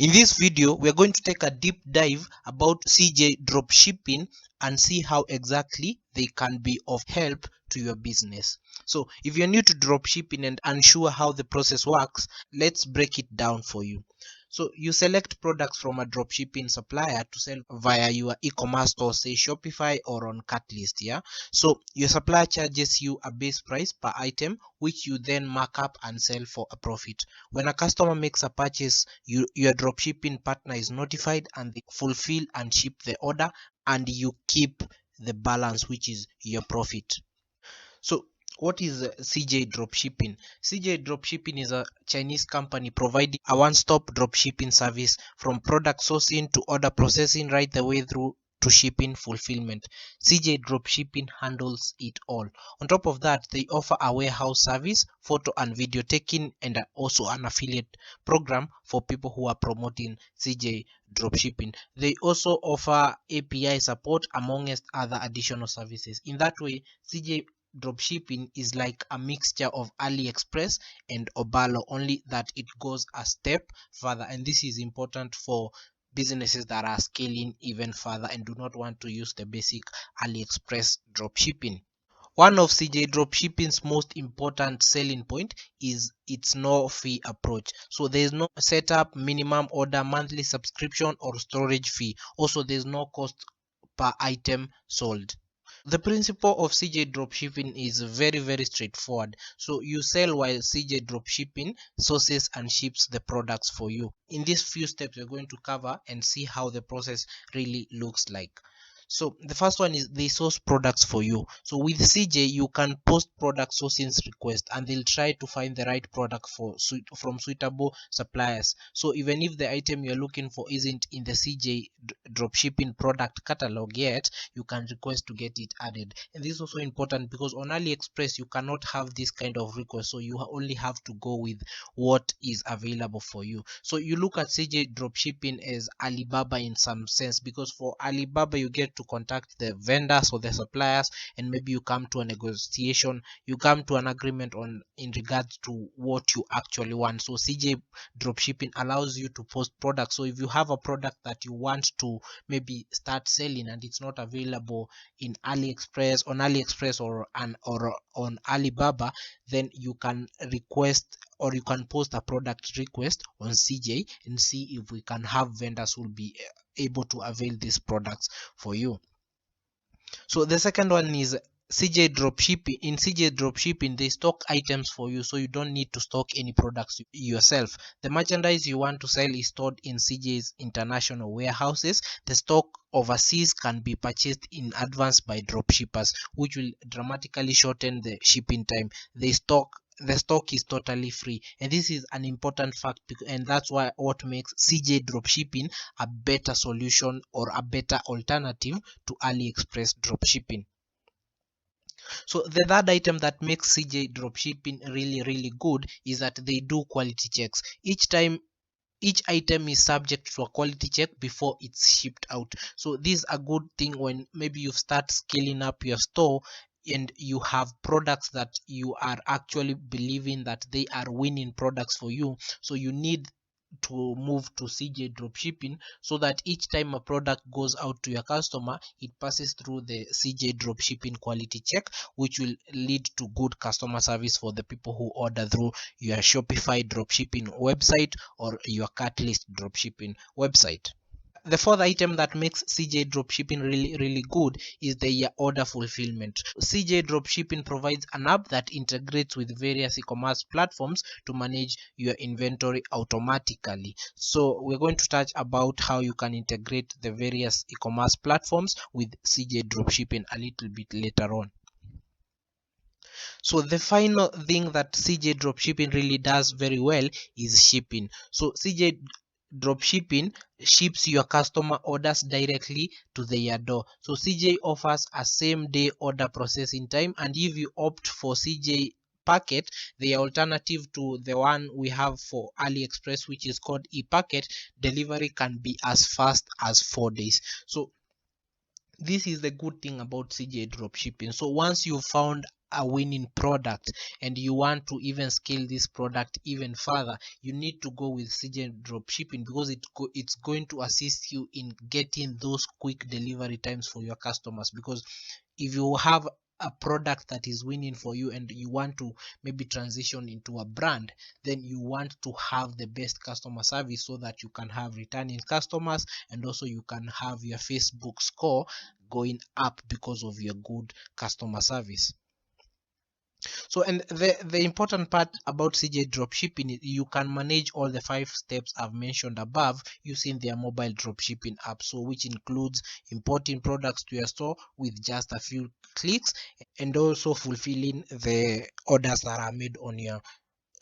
In this video, we are going to take a deep dive about CJ Dropshipping and see how exactly they can be of help to your business. So if you're new to dropshipping and unsure how the process works, let's break it down for you. So you select products from a dropshipping supplier to sell via your e-commerce store, say Shopify or on Catalyst. Yeah. So your supplier charges you a base price per item, which you then mark up and sell for a profit. When a customer makes a purchase, your dropshipping partner is notified and they fulfill and ship the order, and you keep the balance, which is your profit. So what is CJ Dropshipping? CJ Dropshipping is a Chinese company providing a one-stop dropshipping service from product sourcing to order processing right the way through to shipping fulfillment. CJ Dropshipping handles it all. On top of that, they offer a warehouse service, photo and video taking, and also an affiliate program for people who are promoting CJ Dropshipping. They also offer API support amongst other additional services. In that way, CJ Dropshipping is like a mixture of Aliexpress and Obalo, only that it goes a step further, and this is important for businesses that are scaling even further and do not want to use the basic Aliexpress dropshipping. One of CJ Dropshipping's most important selling point is its no fee approach. So there is no setup, minimum order, monthly subscription, or storage fee. Also, there is no cost per item sold. The principle of CJ dropshipping is very straightforward. So you sell while CJ dropshipping sources and ships the products for you. In these few steps, we're going to cover and see how the process really looks like. So the first one is they source products for you. So with CJ, you can post product sourcing request and they'll try to find the right product from suitable suppliers. So even if the item you're looking for isn't in the CJ dropshipping product catalog yet, you can request to get it added. And this is also important because on AliExpress you cannot have this kind of request, so you only have to go with what is available for you. So you look at CJ dropshipping as Alibaba in some sense, because for Alibaba you get to contact the vendors or the suppliers, and maybe you come to a negotiation, you come to an agreement on in regards to what you actually want. So CJ dropshipping allows you to post products. So if you have a product that you want to maybe start selling and it's not available in AliExpress or on Alibaba, then you can request or you can post a product request on CJ and see if we can have vendors who will be able to avail these products for you. So the second one is CJ dropshipping. In CJ dropshipping, they stock items for you, so you don't need to stock any products yourself. The merchandise you want to sell is stored in CJ's international warehouses. The stock overseas can be purchased in advance by dropshippers, which will dramatically shorten the shipping time. The stock is totally free, and this is an important fact, and that's why what makes CJ dropshipping a better solution or a better alternative to AliExpress dropshipping. So the third item that makes CJ dropshipping really good is that they do quality checks. Each item is subject to a quality check before it's shipped out. So this is a good thing when maybe you start scaling up your store and you have products that you are actually believing that they are winning products for you. So you need to move to CJ dropshipping so that each time a product goes out to your customer, it passes through the CJ dropshipping quality check, which will lead to good customer service for the people who order through your Shopify dropshipping website or your Catalyst dropshipping website. The fourth item that makes CJ dropshipping really good is the order fulfillment. CJ dropshipping provides an app that integrates with various e-commerce platforms to manage your inventory automatically. So we're going to touch about how you can integrate the various e-commerce platforms with CJ dropshipping a little bit later on. So the final thing that CJ dropshipping really does very well is shipping. So CJ dropshipping ships your customer orders directly to their door. So CJ offers a same day order processing time, and if you opt for CJ packet, the alternative to the one we have for AliExpress, which is called e-packet, delivery can be as fast as 4 days. So this is the good thing about CJ dropshipping. So once you've found a winning product and you want to even scale this product even further, you need to go with CJ Dropshipping, because it's going to assist you in getting those quick delivery times for your customers. Because if you have a product that is winning for you and you want to maybe transition into a brand, then you want to have the best customer service so that you can have returning customers, and also you can have your Facebook score going up because of your good customer service. So, and the important part about CJ Dropshipping is you can manage all the 5 steps I've mentioned above using their mobile dropshipping app, so which includes importing products to your store with just a few clicks, and also fulfilling the orders that are made on your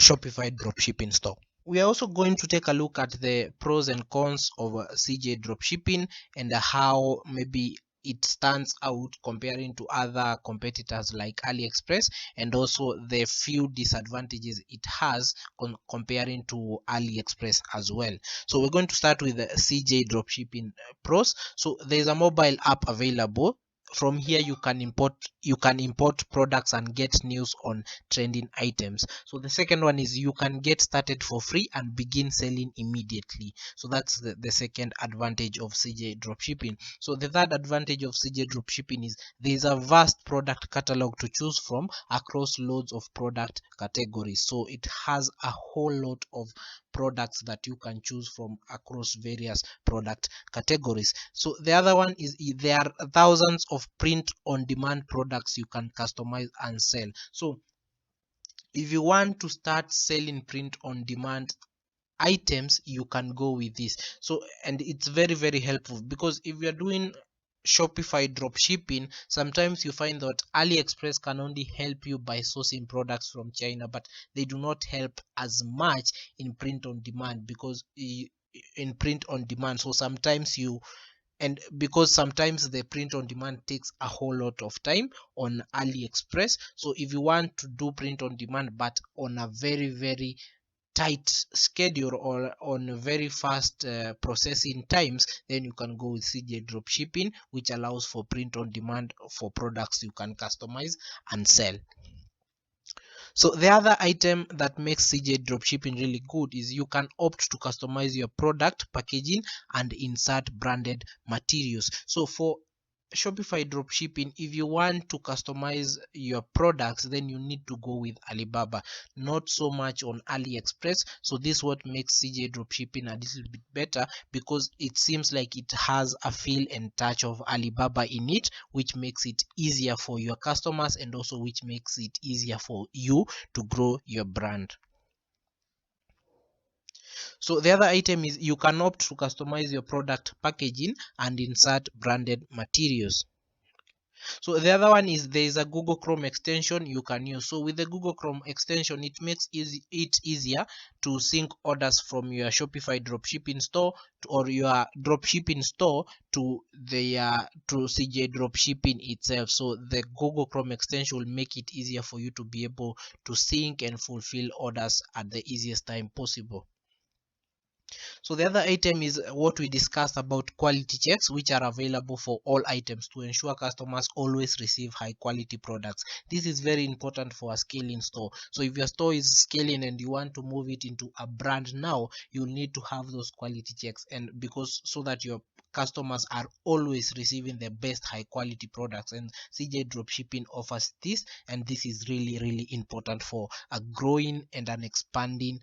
Shopify dropshipping store. We are also going to take a look at the pros and cons of CJ dropshipping and how maybe it stands out comparing to other competitors like Aliexpress, and also the few disadvantages it has comparing to Aliexpress as well. So we're going to start with the CJ dropshipping pros. So there's a mobile app available. From here you can import products and get news on trending items. So the second one is you can get started for free and begin selling immediately. So that's the second advantage of CJ dropshipping. So the third advantage of CJ dropshipping is there is a vast product catalog to choose from across loads of product categories. So it has a whole lot of products that you can choose from across various product categories. So the other one is there are thousands of print on demand products you can customize and sell. So if you want to start selling print on demand items, you can go with this. So, and it's very helpful, because if you're doing Shopify dropshipping, sometimes you find that AliExpress can only help you by sourcing products from China, but they do not help as much in print on demand, because in print on demand, so sometimes you, and because sometimes the print on demand takes a whole lot of time on AliExpress. So if you want to do print on demand but on a very tight schedule or on very fast processing times, then you can go with CJ dropshipping, which allows for print on demand for products you can customize and sell. So the other item that makes CJ dropshipping really good is you can opt to customize your product packaging and insert branded materials. So for Shopify dropshipping, if you want to customize your products, then you need to go with Alibaba, not so much on AliExpress. So this is what makes CJ dropshipping a little bit better, because it seems like it has a feel and touch of Alibaba in it, which makes it easier for your customers, and also which makes it easier for you to grow your brand. So the other item is you can opt to customize your product packaging and insert branded materials. So the other one is there is a Google Chrome extension you can use. So with the Google Chrome extension, it makes it easier to sync orders from your Shopify dropshipping store or your dropshipping store to CJ dropshipping itself. So the Google Chrome extension will make it easier for you to be able to sync and fulfill orders at the easiest time possible. So the other item is what we discussed about quality checks, which are available for all items to ensure customers always receive high quality products. This is very important for a scaling store. So if your store is scaling and you want to move it into a brand now, you need to have those quality checks, and because so that your customers are always receiving the best high quality products, and CJ dropshipping offers this, and this is really important for a growing and an expanding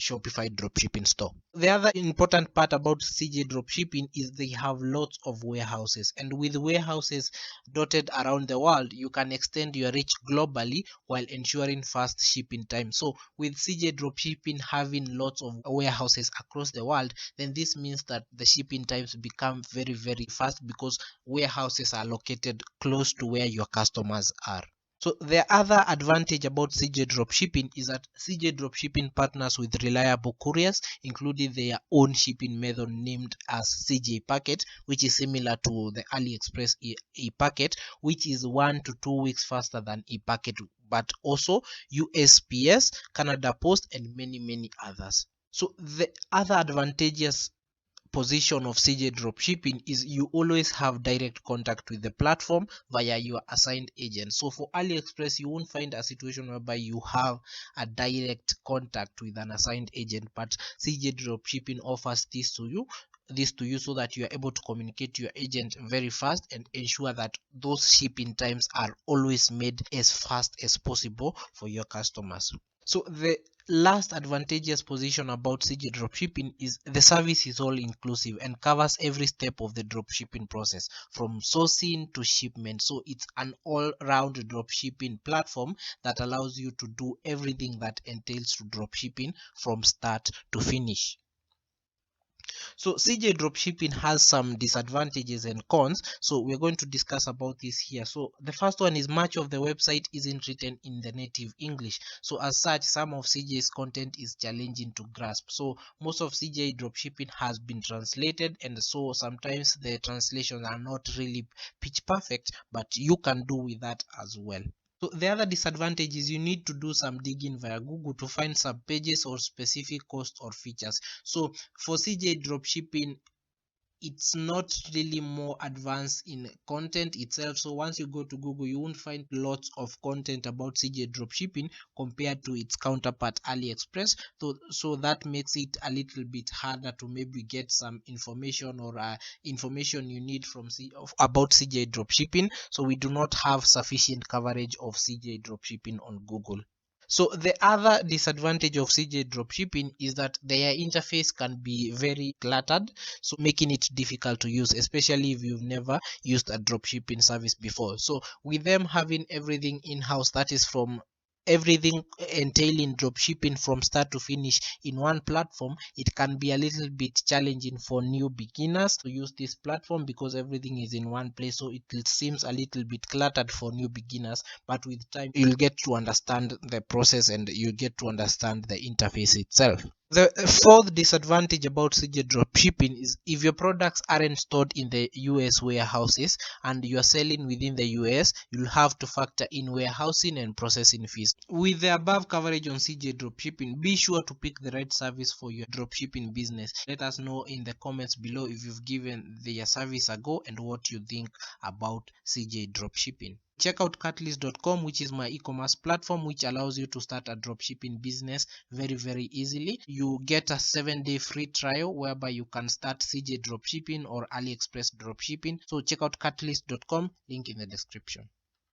Shopify dropshipping store. The other important part about CJ dropshipping is they have lots of warehouses, and with warehouses dotted around the world, you can extend your reach globally while ensuring fast shipping time. So with CJ dropshipping having lots of warehouses across the world, then this means that the shipping times become very fast, because warehouses are located close to where your customers are. So the other advantage about CJ dropshipping is that CJ dropshipping partners with reliable couriers, including their own shipping method named as CJ packet, which is similar to the AliExpress e-packet, which is 1 to 2 weeks faster than e-packet, but also USPS, Canada Post, and many others. So the other advantageous position of CJ Dropshipping is you always have direct contact with the platform via your assigned agent. So for Aliexpress, you won't find a situation whereby you have a direct contact with an assigned agent, but CJ Dropshipping offers this to you so that you are able to communicate to your agent very fast and ensure that those shipping times are always made as fast as possible for your customers. So the last advantageous position about CJ dropshipping is the service is all inclusive and covers every step of the dropshipping process from sourcing to shipment. So it's an all-round dropshipping platform that allows you to do everything that entails to dropshipping from start to finish. So CJ dropshipping has some disadvantages and cons. So we're going to discuss about this here. So the first one is much of the website isn't written in the native English. So as such, some of CJ's content is challenging to grasp. So most of CJ dropshipping has been translated, and so sometimes the translations are not really pitch perfect, but you can do with that as well. So the other disadvantage is you need to do some digging via Google to find sub pages or specific costs or features. So for CJ dropshipping, it's not really more advanced in content itself. So once you go to Google, you won't find lots of content about CJ dropshipping compared to its counterpart Aliexpress. So that makes it a little bit harder to maybe get some information or information you need about CJ dropshipping. So we do not have sufficient coverage of CJ dropshipping on Google. So the other disadvantage of CJ dropshipping is that their interface can be very cluttered, so making it difficult to use, especially if you've never used a dropshipping service before. So with them having everything in-house, that is from everything entailing dropshipping from start to finish in one platform, it can be a little bit challenging for new beginners to use this platform because everything is in one place. So it seems a little bit cluttered for new beginners, but with time you'll get to understand the process and you get to understand the interface itself. The fourth disadvantage about CJ dropshipping is if your products aren't stored in the US warehouses and you are selling within the US, you'll have to factor in warehousing and processing fees. With the above coverage on CJ dropshipping, be sure to pick the right service for your dropshipping business. Let us know in the comments below if you've given their service a go and what you think about CJ dropshipping. Check out catalyst.com, which is my e-commerce platform, which allows you to start a dropshipping business very easily. You get a 7-day free trial whereby you can start CJ dropshipping or AliExpress dropshipping. So check out catalyst.com, link in the description.